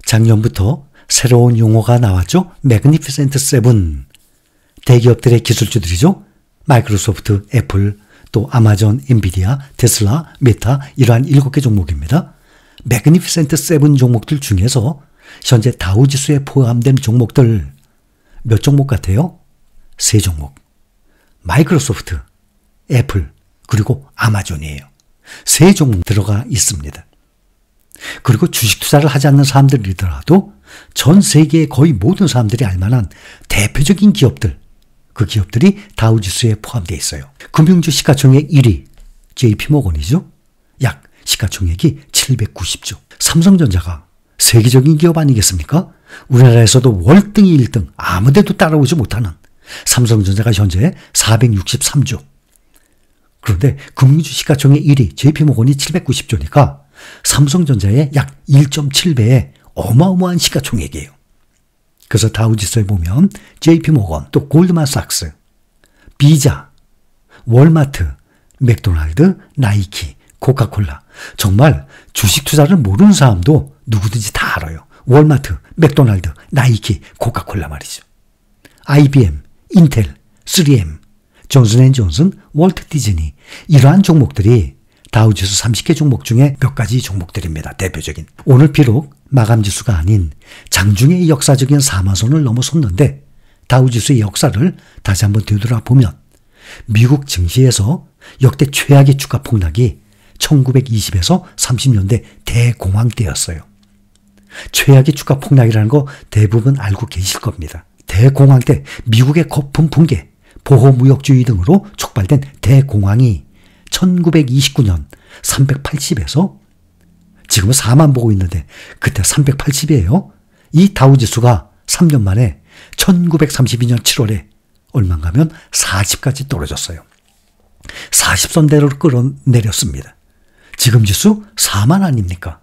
작년부터 새로운 용어가 나왔죠. 매그니피센트 세븐. 대기업들의 기술주들이죠. 마이크로소프트, 애플, 또 아마존, 엔비디아, 테슬라, 메타 이러한 7개 종목입니다. 매그니피센트 세븐 종목들 중에서 현재 다우지수에 포함된 종목들 몇 종목 같아요? 3종목. 마이크로소프트, 애플, 그리고 아마존이에요. 3종목 들어가 있습니다. 그리고 주식 투자를 하지 않는 사람들이더라도 전 세계의 거의 모든 사람들이 알만한 대표적인 기업들, 그 기업들이 다우지수에 포함되어 있어요. 금융주 시가총액 1위 JP모건이죠. 약 시가총액이 790조. 삼성전자가 세계적인 기업 아니겠습니까? 우리나라에서도 월등히 1등, 아무데도 따라오지 못하는 삼성전자가 현재 463조. 그런데 금융주 시가총액 1위 JP모건이 790조니까 삼성전자의 약 1.7배의 어마어마한 시가총액이에요. 그래서 다우지수에 보면 JP모건, 또 골드만삭스, 비자, 월마트, 맥도날드, 나이키, 코카콜라. 정말 주식 투자를 모르는 사람도 누구든지 다 알아요. 월마트, 맥도날드, 나이키, 코카콜라 말이죠. IBM, 인텔, 3M, 존슨앤존슨, 월트 디즈니 이러한 종목들이 다우지수 30개 종목 중에 몇 가지 종목들입니다. 대표적인. 오늘 비록 마감지수가 아닌 장중의 역사적인 사마선을 넘어섰는데 다우지수의 역사를 다시 한번 되돌아보면 미국 증시에서 역대 최악의 주가 폭락이 1920에서 30년대 대공황 때였어요. 최악의 주가 폭락이라는 거 대부분 알고 계실 겁니다. 대공황 때 미국의 거품 붕괴, 보호무역주의 등으로 촉발된 대공황이 1929년 380에서 지금은 4만 보고 있는데 그때 380이에요. 이 다우지수가 3년 만에 1932년 7월에 얼마인가 하면 40까지 떨어졌어요. 40선대로 끌어내렸습니다. 지금 지수 4만 아닙니까?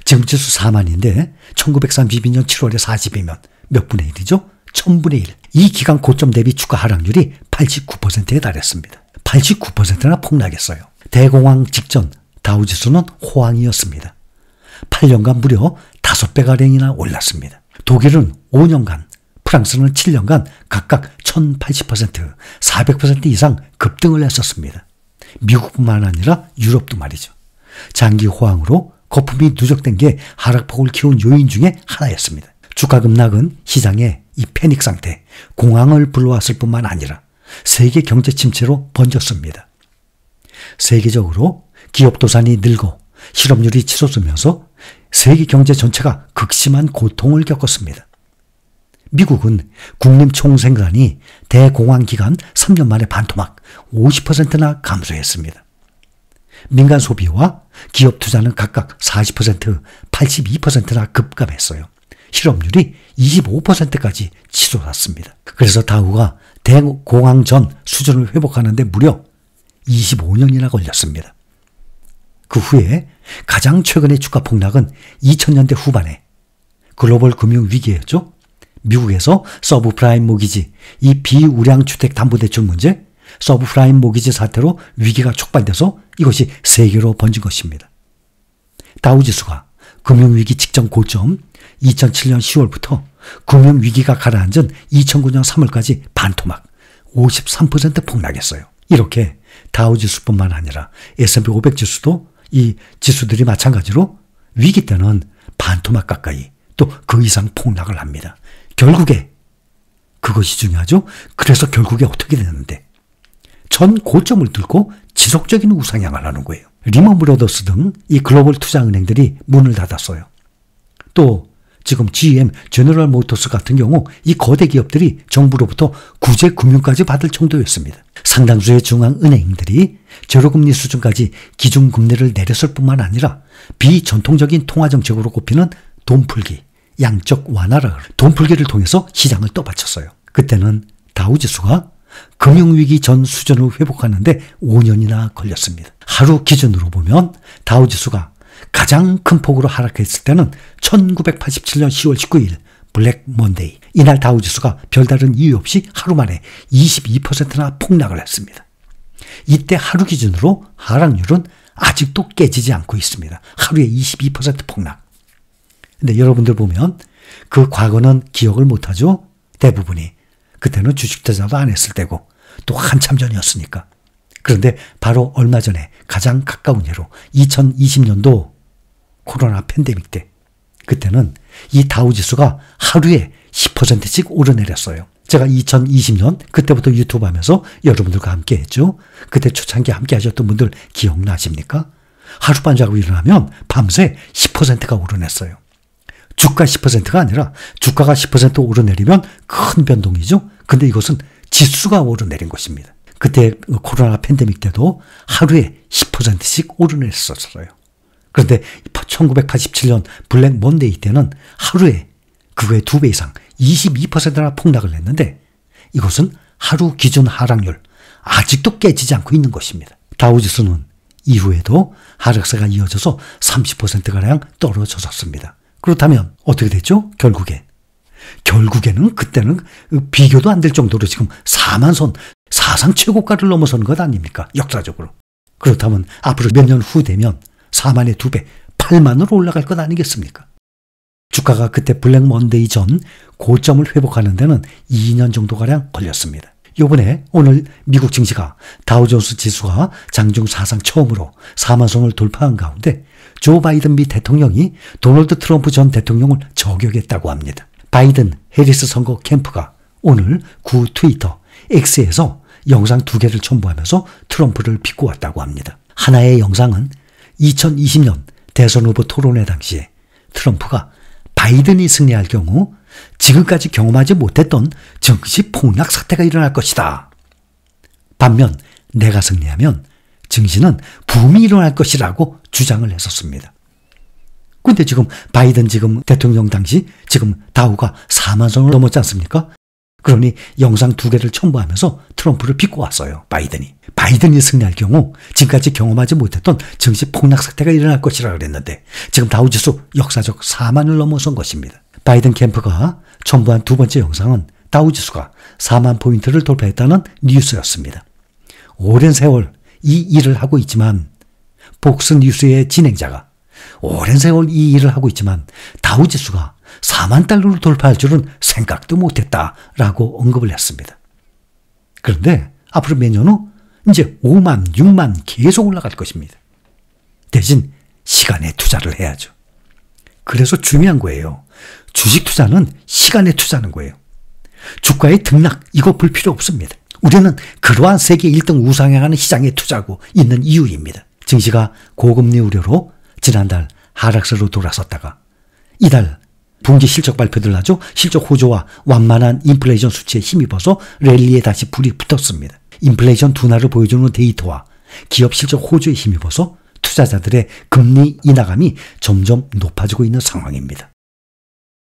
지금 지수 4만인데 1932년 7월에 40이면 몇 분의 1이죠? 1000분의 1. 이 기간 고점 대비 주가 하락률이 89%에 달했습니다. 89%나 폭락했어요. 대공황 직전 다우지수는 호황이었습니다. 8년간 무려 5배가량이나 올랐습니다. 독일은 5년간, 프랑스는 7년간 각각 1080%, 400% 이상 급등을 했었습니다. 미국뿐만 아니라 유럽도 말이죠. 장기 호황으로 거품이 누적된 게 하락폭을 키운 요인 중에 하나였습니다. 주가 급락은 시장에 이 패닉 상태, 공황을 불러왔을 뿐만 아니라 세계 경제 침체로 번졌습니다. 세계적으로 기업 도산이 늘고 실업률이 치솟으면서 세계 경제 전체가 극심한 고통을 겪었습니다. 미국은 국민 총생산이 대공황 기간 3년 만에 반토막 50%나 감소했습니다. 민간 소비와 기업 투자는 각각 40%, 82%나 급감했어요. 실업률이 25%까지 치솟았습니다. 그래서 다우가 대공황 전 수준을 회복하는데 무려 25년이나 걸렸습니다. 그 후에 가장 최근의 주가 폭락은 2000년대 후반에 글로벌 금융 위기였죠. 미국에서 서브프라임 모기지, 이 비우량 주택 담보대출 문제, 서브프라임 모기지 사태로 위기가 촉발돼서 이것이 세계로 번진 것입니다. 다우지수가 금융위기 직전 고점 2007년 10월부터 금융위기가 가라앉은 2009년 3월까지 반토막 53% 폭락했어요. 이렇게 다우지수뿐만 아니라 S&P 500 지수도 이 지수들이 마찬가지로 위기 때는 반토막 가까이 또 그 이상 폭락을 합니다. 결국에 그것이 중요하죠. 그래서 결국에 어떻게 되는데 전 고점을 뚫고 지속적인 우상향을 하는 거예요. 리먼 브러더스 등 이 글로벌 투자은행들이 문을 닫았어요. 또 지금 GM, 제너럴 모터스 같은 경우 이 거대 기업들이 정부로부터 구제 금융까지 받을 정도였습니다. 상당수의 중앙은행들이 제로금리 수준까지 기준금리를 내렸을 뿐만 아니라 비전통적인 통화정책으로 꼽히는 돈풀기, 양적 완화를 돈풀기를 통해서 시장을 떠받쳤어요. 그때는 다우지수가 금융위기 전 수준을 회복하는데 5년이나 걸렸습니다. 하루 기준으로 보면 다우지수가 가장 큰 폭으로 하락했을 때는 1987년 10월 19일 블랙 먼데이. 이날 다우지수가 별다른 이유 없이 하루 만에 22%나 폭락을 했습니다. 이때 하루 기준으로 하락률은 아직도 깨지지 않고 있습니다. 하루에 22% 폭락. 근데 여러분들 보면 그 과거는 기억을 못하죠. 대부분이. 그때는 주식 투자도 안 했을 때고 또 한참 전이었으니까. 그런데 바로 얼마 전에 가장 가까운 예로 2020년도 코로나 팬데믹 때 그때는 이 다우지수가 하루에 10%씩 오르내렸어요. 제가 2020년 그때부터 유튜브 하면서 여러분들과 함께 했죠. 그때 초창기에 함께 하셨던 분들 기억나십니까? 하룻밤 자고 일어나면 밤새 10%가 오르냈어요. 주가 10%가 아니라 주가가 10% 오르내리면 큰 변동이죠. 근데 이것은 지수가 오르내린 것입니다. 그때 코로나 팬데믹 때도 하루에 10%씩 오르냈었어요. 그런데 1987년 블랙 먼데이 때는 하루에 그거의 2배 이상 22%나 폭락을 했는데 이것은 하루 기준 하락률 아직도 깨지지 않고 있는 것입니다. 다우지수는 이후에도 하락세가 이어져서 30%가량 떨어졌습니다. 그렇다면 어떻게 됐죠? 결국에는 그때는 비교도 안 될 정도로 지금 4만 선 사상 최고가를 넘어선 것 아닙니까? 역사적으로. 그렇다면 앞으로 몇 년 후 되면 4만의 2배, 8만으로 올라갈 것 아니겠습니까? 주가가 그때 블랙 먼데이 전 고점을 회복하는 데는 2년 정도가량 걸렸습니다. 요번에 오늘 미국 증시가 다우존스 지수가 장중 사상 처음으로 4만 선을 돌파한 가운데 조 바이든 미 대통령이 도널드 트럼프 전 대통령을 저격했다고 합니다. 바이든 해리스 선거 캠프가 오늘 구 트위터 X에서 영상 2개를 첨부하면서 트럼프를 비꼬았다고 합니다. 하나의 영상은 2020년 대선 후보 토론회 당시에 트럼프가 바이든이 승리할 경우 지금까지 경험하지 못했던 증시 폭락 사태가 일어날 것이다. 반면 내가 승리하면 증시는 붐이 일어날 것이라고 주장을 했었습니다. 근데 지금 바이든 대통령 당시 지금 다우가 4만 선을 넘었지 않습니까? 그러니 영상 2개를 첨부하면서 트럼프를 비꼬았어요. 바이든이 승리할 경우 지금까지 경험하지 못했던 증시 폭락 사태가 일어날 것이라 그랬는데 지금 다우지수 역사적 4만을 넘어선 것입니다. 바이든 캠프가 첨부한 두 번째 영상은 다우지수가 4만 포인트를 돌파했다는 뉴스였습니다. 오랜 세월 이 일을 하고 있지만 폭스뉴스의 진행자가 오랜 세월 이 일을 하고 있지만 다우지수가 4만 달러를 돌파할 줄은 생각도 못했다라고 언급을 했습니다. 그런데 앞으로 몇 년 후 이제 5만, 6만 계속 올라갈 것입니다. 대신 시간에 투자를 해야죠. 그래서 중요한 거예요. 주식 투자는 시간에 투자하는 거예요. 주가의 등락 이거 볼 필요 없습니다. 우리는 그러한 세계 1등 우상향하는 시장에 투자하고 있는 이유입니다. 증시가 고금리 우려로 지난달 하락세로 돌아섰다가 이달 분기 실적 발표들 하죠. 실적 호조와 완만한 인플레이션 수치에 힘입어서 랠리에 다시 불이 붙었습니다. 인플레이션 둔화를 보여주는 데이터와 기업 실적 호조에 힘입어서 투자자들의 금리 인하감이 점점 높아지고 있는 상황입니다.